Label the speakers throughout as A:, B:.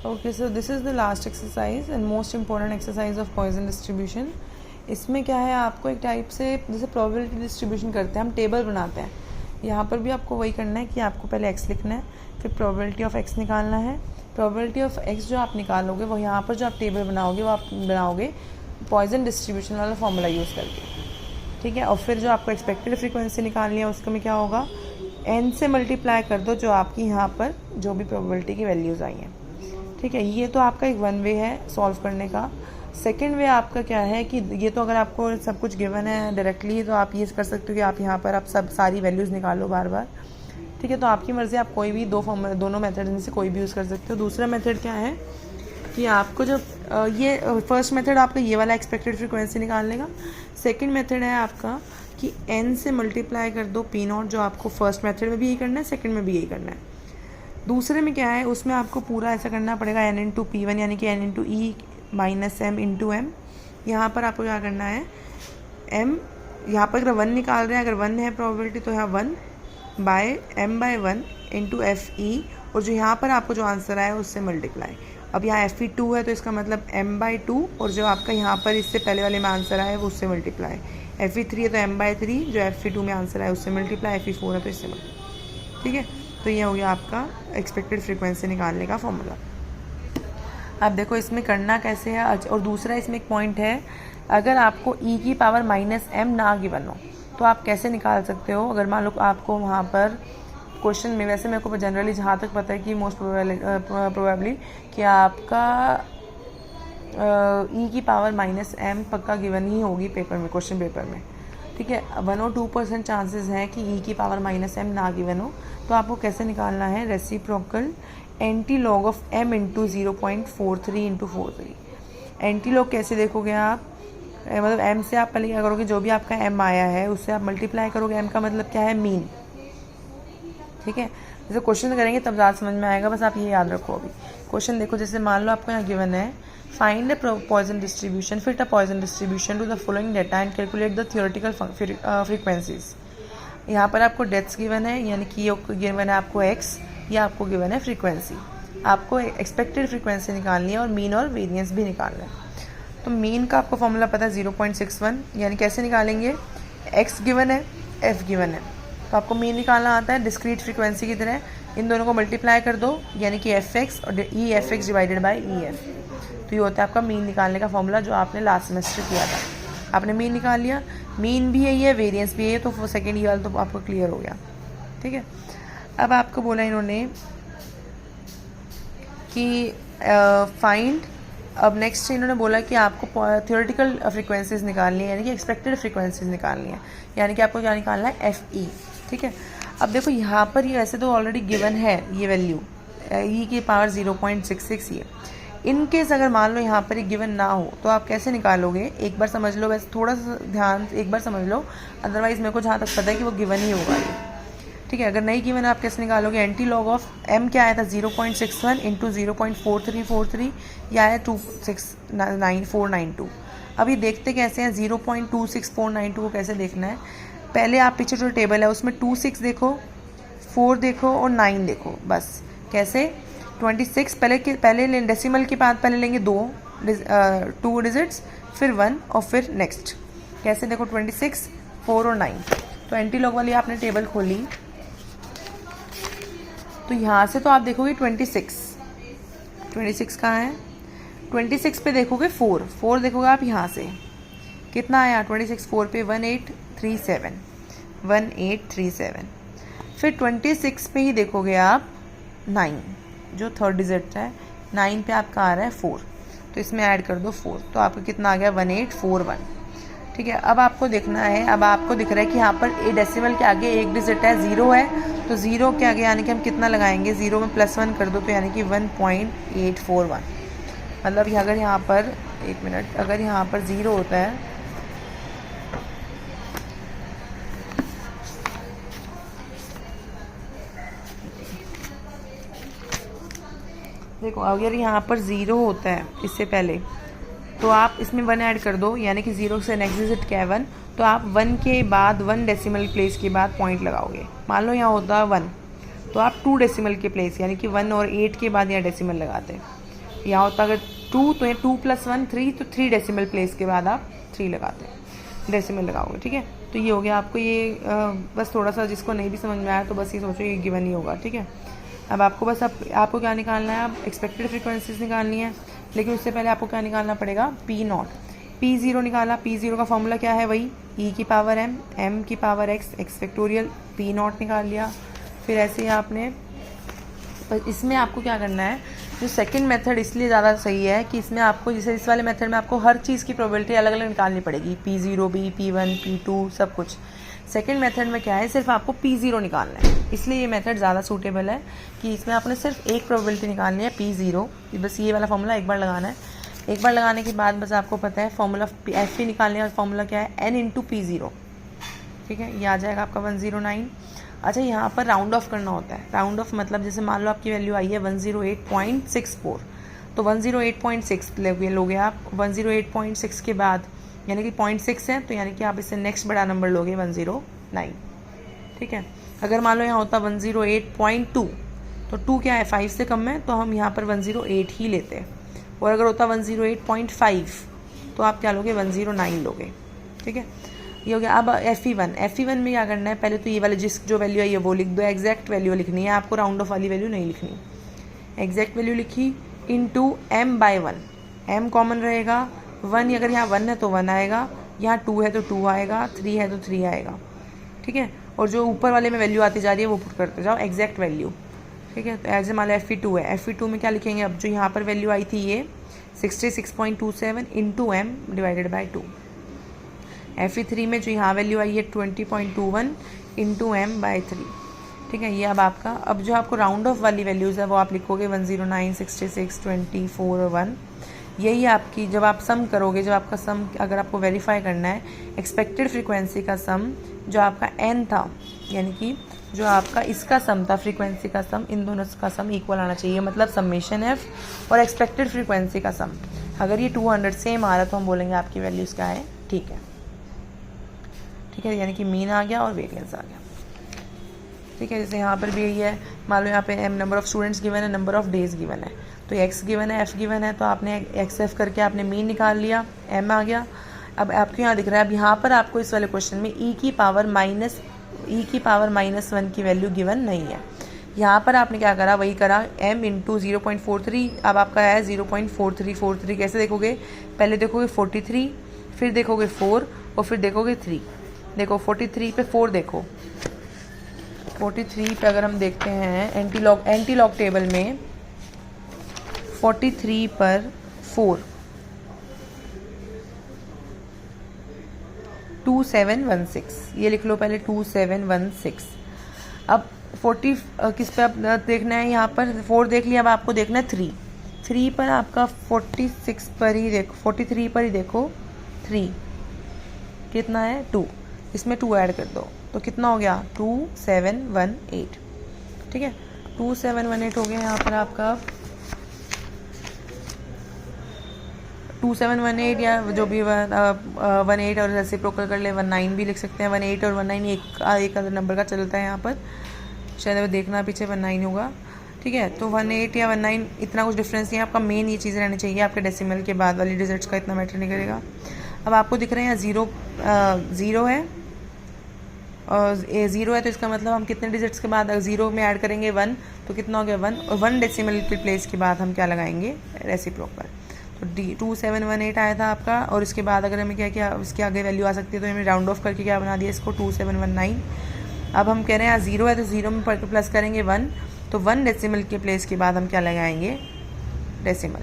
A: Okay, so this is the last exercise and most important exercise of Poisson distribution. इसमें क्या है, आपको एक टाइप से जैसे प्रोबेबिलिटी डिस्ट्रीब्यूशन करते हैं, हम टेबल बनाते हैं। यहाँ पर भी आपको वही करना है कि आपको पहले एक्स लिखना है, फिर प्रोबेबिलिटी ऑफ एक्स निकालना है। प्रोबेबिलिटी ऑफ एक्स जो आप निकालोगे वो यहाँ पर जो आप टेबल बनाओगे वो आप बनाओगे पॉइजन डिस्ट्रीब्यूशन वाला फॉर्मूला यूज़ करके, ठीक है। और फिर जो आपको एक्सपेक्टेड फ्रीक्वेंसी निकालनी है उसके में क्या होगा, n से मल्टीप्लाई कर दो जो आपकी यहाँ पर जो भी प्रोबेबिलिटी की वैल्यूज़ आई हैं, ठीक है। ये तो आपका एक वन वे है सॉल्व करने का। सेकंड वे आपका क्या है कि ये तो अगर आपको सब कुछ गिवन है डायरेक्टली तो आप ये कर सकते हो कि आप यहाँ पर आप सब सारी वैल्यूज़ निकालो बार बार, ठीक है। तो आपकी मर्ज़ी, आप कोई भी दोनों मेथड में से कोई भी यूज़ कर सकते हो। दूसरा मेथड क्या है कि आपको जब ये फर्स्ट मेथड आपका ये वाला एक्सपेक्टेड फ्रीक्वेंसी निकालने का। सेकंड मेथड है आपका कि n से मल्टीप्लाई कर दो पी नॉट, जो आपको फर्स्ट मेथड में भी यही करना है, सेकंड में भी यही करना है। दूसरे में क्या है, उसमें आपको पूरा ऐसा करना पड़ेगा n इंटू पी वन यानी कि n into E minus M into M. यहाँ पर आपको क्या करना है, m यहाँ पर अगर 1 निकाल रहे हैं, अगर 1 है प्रोबेबिलिटी तो यहाँ 1 by m by 1 into F E, और जो यहाँ पर आपको जो आंसर आया उससे मल्टीप्लाई। अब यहाँ एफ ई 2 है तो इसका मतलब m बाई 2, और जो आपका यहाँ पर इससे पहले वाले में आंसर आया है वो उससे मल्टीप्लाई। एफ ई 3 है तो m बाई 3, जो एफ ई 2 में आंसर आया उससे मल्टीप्लाई। एफ ई 4 है तो इससे मल्टीप्लाई, ठीक है। तो ये हो गया आपका एक्सपेक्टेड फ्रीक्वेंसी निकालने का फॉर्मूला। अब देखो इसमें करना कैसे है। और दूसरा इसमें एक पॉइंट है, अगर आपको e की पावर माइनस m ना गिवन हो तो आप कैसे निकाल सकते हो। अगर मान लो आपको वहाँ पर क्वेश्चन में, वैसे मेरे को जनरली जहाँ तक पता है कि मोस्ट प्रोबेबली कि आपका e की पावर माइनस m पक्का गिवन ही होगी पेपर में, क्वेश्चन पेपर में, ठीक है। 1 और 2% चांसेस हैं कि e की पावर माइनस m ना गिवन हो। तो आपको कैसे निकालना है, reciprocal anti log of m into 0.43 into 43। Anti log कैसे देखोगे आप, मतलब m से आप पहले क्या करोगे, जो भी आपका m आया है उससे आप मल्टीप्लाई करोगे। m का मतलब क्या है, मीन, ठीक है। जैसे क्वेश्चन करेंगे तब ज़्यादा समझ में आएगा, बस आप ये याद रखो। अभी क्वेश्चन देखो, जैसे मान लो आपको यहाँ गिवन है, find the Poisson distribution, fit a Poisson distribution to the following data and calculate the theoretical frequencies. यहाँ पर आपको डेथ्स गिवन है, यानी कि गिवन है आपको x, या आपको गिवन है फ्रीक्वेंसी। आपको एक्सपेक्टेड फ्रीक्वेंसी निकालनी है और मीन और वेरिएंस भी निकालना है। तो मीन का आपको फॉर्मूला पता है 0.61, यानी कैसे निकालेंगे, x गिवन है, f गिवन है, तो आपको मीन निकालना आता है डिस्क्रीट फ्रीक्वेंसी की तरह। इन दोनों को मल्टीप्लाई कर दो यानी कि fx और E F x divided by E F. तो ये होता है आपका मीन निकालने का फॉर्मूला, जो आपने लास्ट सेमेस्टर किया था। आपने मीन निकाल लिया, मीन भी यही है, वेरिएंस भी यही है, तो सेकेंड ईयर वाला तो आपको क्लियर हो गया, ठीक है। अब आपको बोला इन्होंने कि फाइंड, अब नेक्स्ट इन्होंने बोला कि आपको थियोरेटिकल फ्रीक्वेंसीज निकालनी है, यानी कि एक्सपेक्टेड फ्रीक्वेंसीज निकालनी है, यानी कि आपको क्या निकालना है, एफ ई, ठीक है। अब देखो यहाँ पर ये वैसे तो ऑलरेडी गिवन है ये वैल्यू ई की पावर 0.66, ये इन केस अगर मान लो यहाँ पर ये गिवन ना हो तो आप कैसे निकालोगे, एक बार समझ लो, वैसे थोड़ा सा ध्यान एक बार समझ लो, अदरवाइज मेरे को जहाँ तक पता है कि वो गिवन ही होगा ये, ठीक है। अगर नहीं गिवन आप कैसे निकालोगे, एंटी लॉग ऑफ m क्या आया था 0.61 इंटू 0.4343, या आया 2699492। अभी देखते कैसे हैं, 0.26492 को कैसे देखना है। पहले आप पीछे जो टेबल है उसमें 26 देखो, 4 देखो और 9 देखो, बस कैसे 26 पहले डेसिमल के बाद पहले लेंगे 2 डिजिट्स, फिर 1 और फिर नेक्स्ट, कैसे देखो 26, 4 और 9। तो एंटी लॉग वाली आपने टेबल खोली, तो यहाँ से तो आप देखोगे 26 कहाँ है, 26 पे देखोगे 4 देखोगे आप यहाँ से, कितना आया 26, 4 पे 1837। फिर 26 पे ही देखोगे आप 9, जो थर्ड डिजिट है, 9 पे आपका आ रहा है 4, तो इसमें ऐड कर दो 4, तो आपका कितना आ गया 1841, ठीक है। अब आपको देखना है, अब आपको दिख रहा है कि यहाँ पर ए डेसिमल के आगे एक डिजिट है, 0 है, तो 0 के आगे यानी कि हम कितना लगाएंगे, 0 में +1 कर दो तो यानी कि 1.841। मतलब अगर यहाँ पर, एक मिनट, अगर यहाँ पर 0 होता है, देखो अगर यहाँ पर 0 होता है इससे पहले, तो आप इसमें 1 ऐड कर दो, यानी कि 0 से नेक्स्ट डिजिट क्या है 1, तो आप 1 के बाद 1 डेसिमल प्लेस के बाद पॉइंट लगाओगे। मान लो यहाँ होता है 1, तो आप 2 डेसिमल के प्लेस यानी कि 1 और 8 के बाद यहाँ डेसिमल लगाते हैं। यहाँ होता अगर 2 तो ये 2 + 1 3, तो 3 डेसिमल प्लेस के बाद आप 3 लगाते हैं, डेसिमल लगाओगे, ठीक है। तो ये हो गया आपको ये बस थोड़ा सा जिसको नहीं भी समझ में आया तो बस ये सोचो ये गिवन ही होगा, ठीक है। अब आपको बस आपको क्या निकालना है, आप एक्सपेक्टेड फ्रीक्वेंसीज निकालनी है, लेकिन उससे पहले आपको क्या निकालना पड़ेगा, P0। P0 निकाला, P0 का फॉर्मूला क्या है, वही e की पावर m, m की पावर x फैक्टोरियल, P0 निकाल लिया। फिर ऐसे ही आपने इसमें आपको क्या करना है, जो सेकंड मेथड इसलिए ज़्यादा सही है कि इसमें आपको जैसे इस वाले मेथड में आपको हर चीज़ की प्रोबेबिलिटी अलग अलग निकालनी पड़ेगी, P0 भी, P1 P2 सब कुछ। सेकंड मेथड में क्या है, सिर्फ आपको P0 निकालना है, इसलिए ये मेथड ज़्यादा सूटेबल है कि इसमें आपने सिर्फ एक प्रोबेबिलिटी निकालनी है P0। बस ये वाला फॉर्मूला एक बार लगाना है, एक बार लगाने के बाद बस आपको पता है फॉर्मूला FP निकालने का फॉर्मूला क्या है, n × P0, ठीक है। ये आ जाएगा आपका 109। अच्छा, यहाँ पर राउंड ऑफ करना होता है। राउंड ऑफ मतलब जैसे मान लो आपकी वैल्यू आई है 108.64, तो 108.6 लोगे आप। 108.6 के बाद यानी कि 0.6 है, तो यानी कि आप इससे नेक्स्ट बड़ा नंबर लोगे 109, ठीक है। अगर मान लो यहाँ होता 108.2, तो 2 क्या है, 5 से कम है, तो हम यहाँ पर 108 ही लेते हैं। और अगर होता 108.5, तो आप क्या लोगे, 109 लोगे, ठीक है। ये हो गया। अब FE1 में क्या करना है, पहले तो ये वाले जो वैल्यू है ये वो लिख दो, एग्जैक्ट वैल्यू लिखनी है आपको, राउंड ऑफ वाली वैल्यू नहीं लिखनी। एग्जैक्ट वैल्यू लिखी इनटू m/1, m कॉमन रहेगा, 1 अगर यहाँ 1 है तो 1 आएगा, यहाँ 2 है तो 2 आएगा, 3 है तो 3 आएगा, ठीक है। और जो ऊपर वाले में वैल्यू आती जा रही है वो पुट करते जाओ, एग्जैक्ट वैल्यू, ठीक है। तो एज मान लो FE2 है, FE2 में क्या लिखेंगे, अब जो यहाँ पर वैल्यू आई थी ये 66.27 into m divided by 2। FE3 में जो यहाँ वैल्यू आई है 20.21 इंटू m/3, ठीक है। ये अब आपका, अब जो आपको राउंड ऑफ वाली वैल्यूज़ है वो आप लिखोगे 109, 66, 24 और 1। यही आपकी जब आप सम करोगे, जब आपका सम अगर आपको वेरीफाई करना है, एक्सपेक्टेड फ्रीक्वेंसी का सम जो आपका n था, यानी कि जो आपका इसका सम था, फ्रीक्वेंसी का सम, इन दोनों का सम इक्वल आना चाहिए, मतलब समेशन f और एक्सपेक्टेड फ्रीक्वेंसी का सम। अगर ये 200 सेम आ रहा तो हम बोलेंगे आपकी वैल्यूज़ क्या है, ठीक है, ठीक है। यानी कि मीन आ गया और वेरिएंस आ गया, ठीक है। जैसे यहाँ पर भी यही है, मान लो यहाँ पे नंबर ऑफ स्टूडेंट्स गिवन है, नंबर ऑफ डेज गिवन है, तो x गिवन है, f गिवन है, तो आपने XF करके आपने मीन निकाल लिया, m आ गया। अब आपको यहाँ दिख रहा है, अब यहाँ पर आपको इस वाले क्वेश्चन में e की पावर -1 की वैल्यू गिवन नहीं है। यहाँ पर आपने क्या करा, वही करा, m × 0.43, अब आपका है 0.4343। कैसे देखोगे, पहले देखोगे 43, फिर देखोगे 4 और फिर देखोगे 3। देखो 43 पे 4 देखो, 43 पे अगर हम देखते हैं एंटी लॉग टेबल में 43 पर 4 2716, ये लिख लो पहले 2716। अब 40 किस पे आप देखना है, यहाँ पर 4 देख लिया, अब आपको देखना है 3 पर आपका 46 पर ही देखो, 43 पर ही देखो 3 कितना है 2, इसमें 2 ऐड कर दो तो कितना हो गया 2718, ठीक है। 2718 हो गया यहाँ पर आपका 2718, या जो भी 18 और रेसिप्रोकल कर ले 19 भी लिख सकते हैं। 18 और 19 एक नंबर का चलता है यहाँ पर, शायद देखना पीछे 19 होगा, ठीक है। तो 18 या 19 इतना कुछ डिफरेंस नहीं है, आपका मेन ये चीज़ रहनी चाहिए, आपके डेसिमल के बाद वाली डिजिट्स का इतना मैटर नहीं करेगा। अब आपको दिख रहे हैं यहाँ 0 है और 0 है, तो इसका मतलब हम कितने डिजिट्स के बाद 0 में ऐड करेंगे 1, तो कितना हो गया 1, और 1 डेसिमल के प्लेस के बाद हम क्या लगाएंगे, रेसिप्रोकल। तो 2718 आया था आपका, और इसके बाद अगर हमें क्या क्या इसके आगे वैल्यू आ सकती है, तो हमने राउंड ऑफ करके क्या बना दिया इसको 2719। अब हम कह रहे हैं यहाँ 0 है, तो 0 में प्लस करेंगे 1, तो 1 डेसिमल के प्लेस के बाद हम क्या लगाएंगे, डेसिमल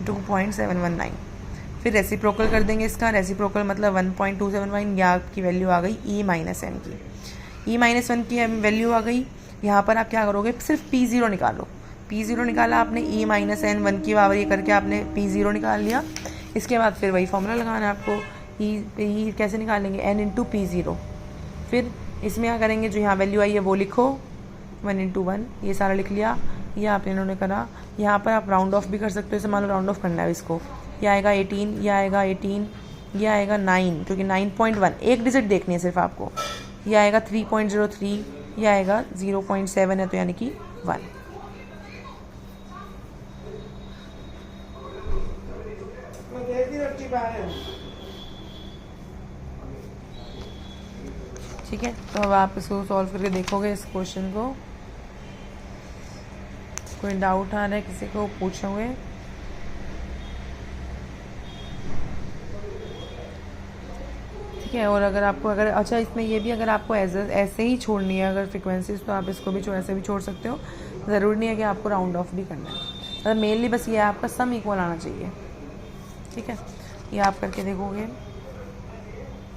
A: 2.719। फिर रेसिप्रोकल कर देंगे इसका, रेसिप्रोकल मतलब 1.271, या आपकी वैल्यू आ गई e-m की, e-1 की वैल्यू आ गई। यहाँ पर आप क्या करोगे, सिर्फ P0 निकालो, P0 निकाला आपने, e-n 1 की पावर ये करके आपने P0 निकाल लिया। इसके बाद फिर वही फॉर्मूला लगाना है आपको, e कैसे निकालेंगे, n × P0। फिर इसमें क्या करेंगे, जो यहाँ वैल्यू आई है वो लिखो, 1 × 1, ये सारा लिख लिया, ये आपने इन्होंने करा। यहाँ पर आप राउंड ऑफ भी कर सकते हो, जैसे मान लो राउंड ऑफ करना है इसको, यह आएगा 18, यह आएगा 18, यह आएगा 9, क्योंकि 9.1 एक डिजिट देखनी है सिर्फ आपको, यह आएगा 3.03, यह आएगा 0.7 है, तो यानी कि 1। ठीक है, तो अब आप इसको सॉल्व करके देखोगे इस क्वेश्चन को। कोई डाउट आ रहा है किसी को, पूछोगे। ठीक है, और अगर आपको अच्छा इसमें ये भी, अगर आपको ऐसे ही छोड़नी है अगर फ्रिक्वेंसीज, तो आप इसको भी ऐसे भी छोड़ सकते हो। ज़रूरी नहीं है कि आपको राउंड ऑफ भी करना है। मतलब मेनली बस ये आपका सम इक्वल आना चाहिए। ठीक है, ये आप करके देखोगे।